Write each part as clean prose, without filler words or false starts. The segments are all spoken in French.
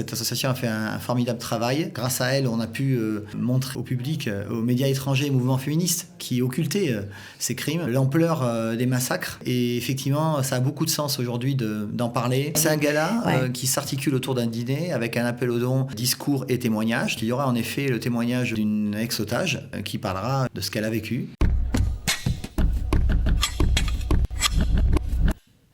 Cette association a fait un formidable travail. Grâce à elle, on a pu montrer au public, aux médias étrangers et mouvements féministes qui occultaient ces crimes, l'ampleur des massacres. Et effectivement, ça a beaucoup de sens aujourd'hui d'en parler. C'est un gala qui s'articule autour d'un dîner avec un appel aux dons, discours et témoignages. Il y aura en effet le témoignage d'une ex-otage qui parlera de ce qu'elle a vécu.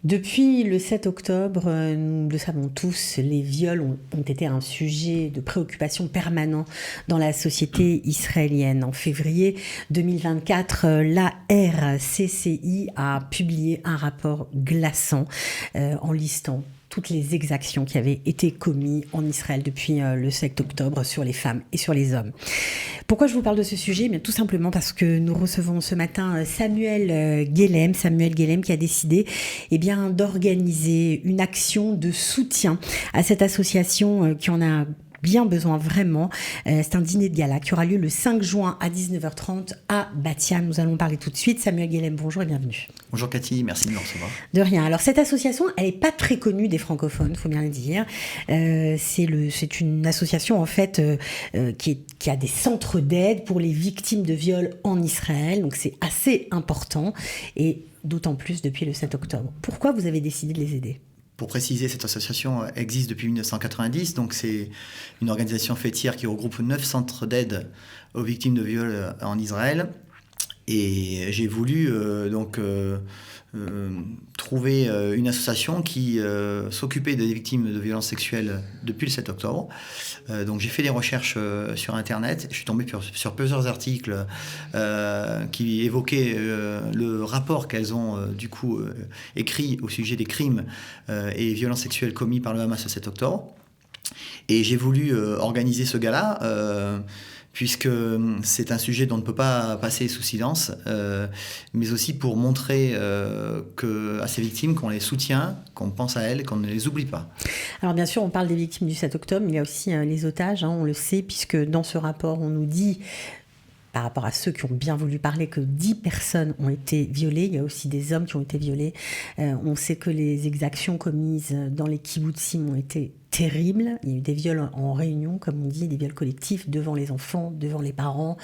Depuis le 7 octobre, nous le savons tous, les viols ont été un sujet de préoccupation permanent dans la société israélienne. En février 2024, la RCCI a publié un rapport glaçant en listant toutes les exactions qui avaient été commises en Israël depuis le 7 octobre sur les femmes et sur les hommes. Pourquoi je vous parle de ce sujet ? Bien, tout simplement parce que nous recevons ce matin Samuel Guélem qui a décidé d'organiser une action de soutien à cette association qui en a bien besoin vraiment. C'est un dîner de gala qui aura lieu le 5 juin à 19h30 à Bat-Yam. Nous allons parler tout de suite. Samuel Guélem, bonjour et bienvenue. Bonjour Cathy, merci de me recevoir. De rien. Alors cette association, elle n'est pas très connue des francophones, il faut bien le dire. C'est une association en fait qui a des centres d'aide pour les victimes de viols en Israël. Donc c'est assez important et d'autant plus depuis le 7 octobre. Pourquoi vous avez décidé de les aider ? Pour préciser, cette association existe depuis 1990, donc c'est une organisation fêtière qui regroupe 9 centres d'aide aux victimes de viols en Israël. Et j'ai voulu trouver une association qui s'occupait des victimes de violences sexuelles depuis le 7 octobre. Donc j'ai fait des recherches sur Internet. Je suis tombé sur plusieurs articles qui évoquaient le rapport qu'elles ont écrit au sujet des crimes et violences sexuelles commis par le Hamas le 7 octobre. Et j'ai voulu organiser ce gala puisque c'est un sujet dont on ne peut pas passer sous silence, mais aussi pour montrer à ces victimes qu'on les soutient, qu'on pense à elles, qu'on ne les oublie pas. Alors bien sûr, on parle des victimes du 7 octobre, mais il y a aussi les otages, on le sait, puisque dans ce rapport, on nous dit, par rapport à ceux qui ont bien voulu parler, que 10 personnes ont été violées. Il y a aussi des hommes qui ont été violés. On sait que les exactions commises dans les kibbutzim ont été terribles. Il y a eu des viols en réunion, comme on dit, des viols collectifs devant les enfants, devant les parents.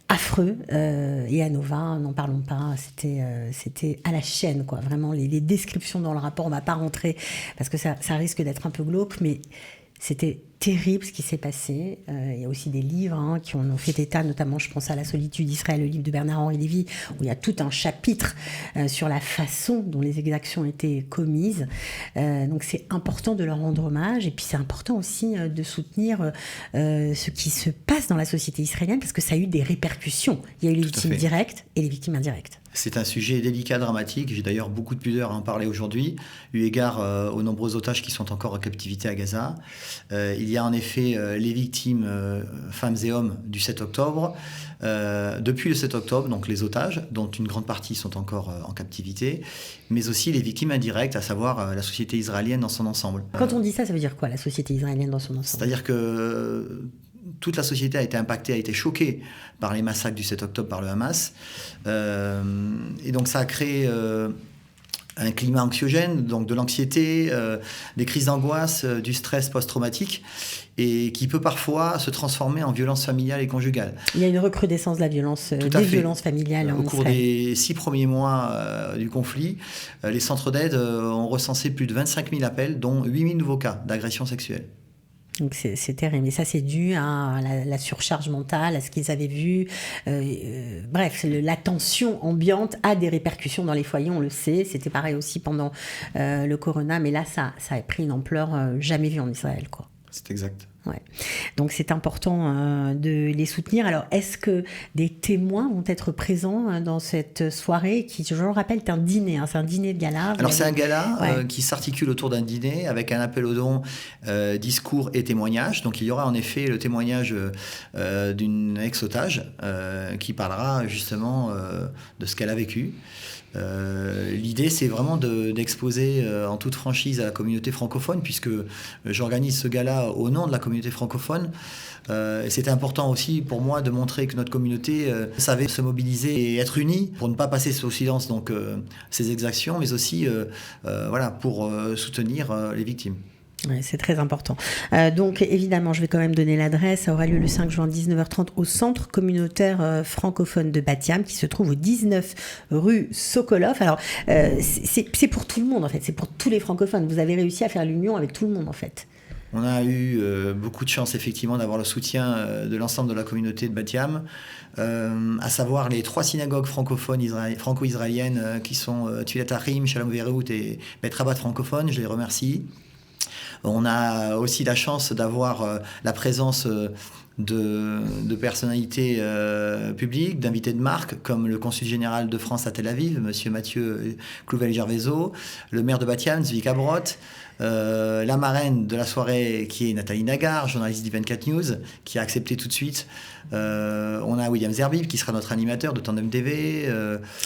Affreux. Et à Nova, n'en parlons pas, c'était à la chaîne, quoi. Vraiment, les descriptions dans le rapport, on ne va pas rentrer, parce que ça risque d'être un peu glauque, mais c'était terrible ce qui s'est passé. Il y a aussi des livres qui en ont fait état, notamment je pense à La solitude d'Israël, le livre de Bernard-Henri Lévy, où il y a tout un chapitre sur la façon dont les exactions ont été commises. Donc c'est important de leur rendre hommage, et puis c'est important aussi de soutenir ce qui se passe dans la société israélienne, parce que ça a eu des répercussions. Il y a eu les victimes directes et les victimes indirectes. C'est un sujet délicat, dramatique. J'ai d'ailleurs beaucoup de pudeur à en parler aujourd'hui, eu égard aux nombreux otages qui sont encore en captivité à Gaza. Il y a en effet les victimes, femmes et hommes, du 7 octobre. Depuis le 7 octobre, donc les otages, dont une grande partie sont encore en captivité, mais aussi les victimes indirectes, à savoir la société israélienne dans son ensemble. Quand on dit ça, ça veut dire quoi, la société israélienne dans son ensemble ? C'est-à-dire que toute la société a été impactée, a été choquée par les massacres du 7 octobre par le Hamas. Et donc ça a créé un climat anxiogène, donc de l'anxiété, des crises d'angoisse, du stress post-traumatique, et qui peut parfois se transformer en violence familiale et conjugale. Il y a une recrudescence de la violence, violences familiales en Israël. Au cours des 6 premiers mois du conflit, les centres d'aide ont recensé plus de 25 000 appels, dont 8 000 nouveaux cas d'agression sexuelle. Donc c'est terrible. Et ça, c'est dû à la surcharge mentale, à ce qu'ils avaient vu. Bref, la tension ambiante a des répercussions dans les foyers, on le sait. C'était pareil aussi pendant le corona, mais là, ça a pris une ampleur jamais vue en Israël, quoi. C'est exact. Ouais. Donc c'est important de les soutenir. Alors est-ce que des témoins vont être présents dans cette soirée qui, je le rappelle, est un dîner, c'est un dîner de gala. Alors c'est un gala qui s'articule autour d'un dîner avec un appel aux dons, discours et témoignages. Donc il y aura en effet le témoignage d'une ex-otage qui parlera justement de ce qu'elle a vécu. L'idée, c'est vraiment d'exposer en toute franchise à la communauté francophone, puisque j'organise ce gala au nom de la communauté francophone. C'était important aussi pour moi de montrer que notre communauté savait se mobiliser et être unie pour ne pas passer sous silence ces exactions, mais aussi pour soutenir les victimes. Ouais, c'est très important. Donc, évidemment, je vais quand même donner l'adresse. Ça aura lieu le 5 juin 19h30 au Centre communautaire francophone de Batiam, qui se trouve au 19 rue Sokolov. Alors, c'est pour tout le monde, en fait. C'est pour tous les francophones. Vous avez réussi à faire l'union avec tout le monde, en fait. On a eu beaucoup de chance, effectivement, d'avoir le soutien de l'ensemble de la communauté de Batiam, à savoir les 3 synagogues francophones franco-israéliennes qui sont Tfilat Achim, Shalom Ve'erut et Bet Rabat francophone. Je les remercie. On a aussi la chance d'avoir la présence de personnalités publiques, d'invités de marque, comme le consul général de France à Tel Aviv, monsieur Mathieu Clouvel-Gervaiso, le maire de Batiam, Zvi Cabrot, la marraine de la soirée qui est Nathalie Nagar, journaliste d'I24 News, qui a accepté tout de suite. On a William Zerbib qui sera notre animateur de Tandem TV.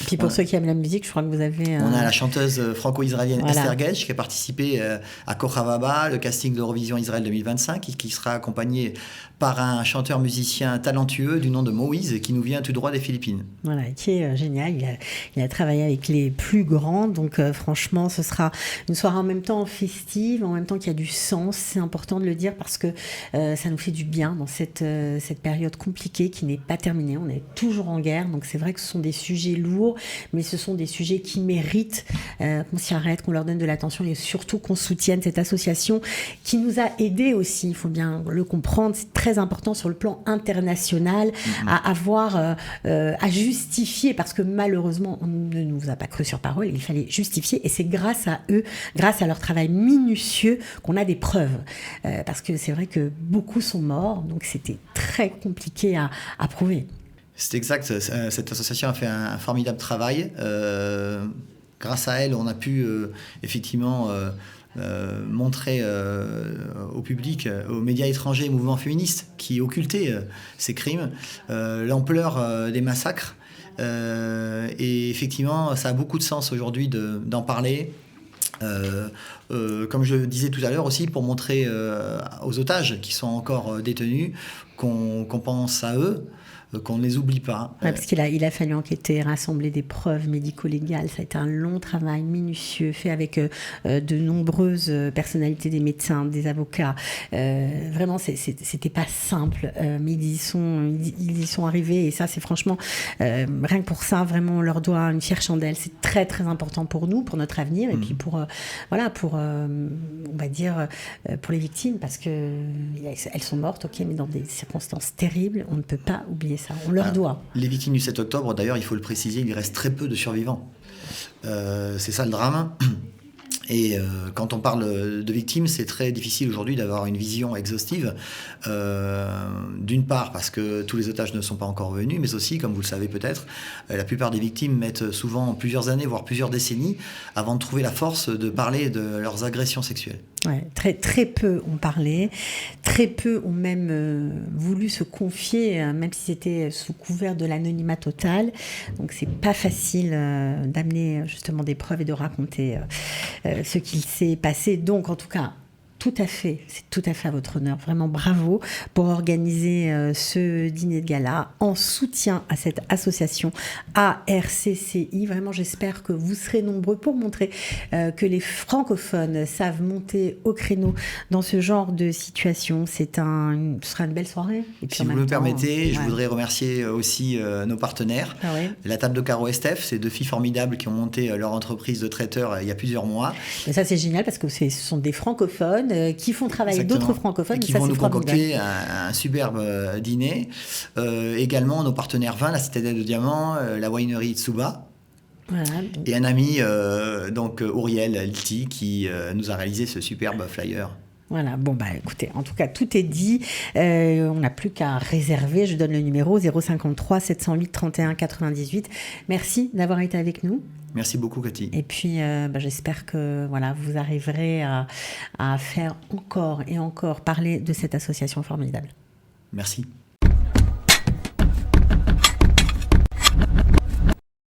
Puis pour ceux qui aiment la musique, je crois que vous avez... On a la chanteuse franco-israélienne Esther Getch qui a participé à Kochavaba, le casting de l'Eurovision Israël 2025, et qui sera accompagné par un chanteur-musicien talentueux du nom de Moïse, qui nous vient tout droit des Philippines. Voilà, qui est génial. Il a travaillé avec les plus grands, donc franchement, ce sera une soirée en même temps festive, en même temps qu'il y a du sens. C'est important de le dire parce que ça nous fait du bien dans cette période compliquée qui n'est pas terminée. On est toujours en guerre, donc c'est vrai que ce sont des sujets lourds, mais ce sont des sujets qui méritent qu'on s'y arrête, qu'on leur donne de l'attention et surtout qu'on soutienne cette association qui nous a aidés aussi. Il faut bien le comprendre, c'est très important sur le plan international à avoir, à justifier, parce que malheureusement, on ne nous a pas cru sur parole, il fallait justifier, et c'est grâce à eux, grâce à leur travail minutieux, qu'on a des preuves. Parce que c'est vrai que beaucoup sont morts, donc c'était très compliqué à prouver. C'est exact, cette association a fait un formidable travail. Grâce à elle, on a pu effectivement montrer au public, aux médias étrangers et mouvements féministes qui occultaient ces crimes, l'ampleur des massacres. Et effectivement, ça a beaucoup de sens aujourd'hui d'en parler. Comme je disais tout à l'heure aussi, pour montrer aux otages qui sont encore détenus qu'on pense à eux, qu'on ne les oublie pas. Ouais, parce qu'il a fallu enquêter, rassembler des preuves médico-légales. Ça a été un long travail minutieux, fait avec de nombreuses personnalités, des médecins, des avocats. Vraiment, c'était pas simple, mais ils y sont arrivés. Et ça, c'est franchement, rien que pour ça, vraiment, on leur doit une fière chandelle. C'est très, très important pour nous, pour notre avenir, et puis pour, on va dire, pour les victimes, parce que elles sont mortes, ok, mais dans des circonstances terribles. On ne peut pas oublier ça, on leur doit. Les victimes du 7 octobre, d'ailleurs, il faut le préciser, il reste très peu de survivants. C'est ça le drame. Et quand on parle de victimes, c'est très difficile aujourd'hui d'avoir une vision exhaustive. D'une part parce que tous les otages ne sont pas encore revenus, mais aussi, comme vous le savez peut-être, la plupart des victimes mettent souvent plusieurs années, voire plusieurs décennies, avant de trouver la force de parler de leurs agressions sexuelles. Ouais, très, très peu ont parlé, très peu ont même voulu se confier, même si c'était sous couvert de l'anonymat total. Donc c'est pas facile d'amener justement des preuves et de raconter ce qu'il s'est passé. Donc en tout cas, c'est tout à fait à votre honneur. Vraiment bravo pour organiser ce dîner de gala en soutien à cette association ARCCI. Vraiment, j'espère que vous serez nombreux pour montrer que les francophones savent monter au créneau dans ce genre de situation. Ce sera une belle soirée. Et puis si vous me permettez, je voudrais remercier aussi nos partenaires. Ah oui. La table de Caro et Steph, c'est 2 filles formidables qui ont monté leur entreprise de traiteurs il y a plusieurs mois. Et ça, c'est génial parce que ce sont des francophones qui font travailler d'autres francophones. Et qui vont nous concocter un superbe dîner. Également, nos partenaires vins, la Citadelle de Diamant, la winery Tsuba. Voilà. Et un ami, donc Auriel Lti, qui nous a réalisé ce superbe flyer. Voilà, bon bah écoutez, en tout cas tout est dit, on n'a plus qu'à réserver, je donne le numéro 053 708 31 98. Merci d'avoir été avec nous. Merci beaucoup Cathy. Et puis j'espère que vous arriverez à faire encore et encore parler de cette association formidable. Merci.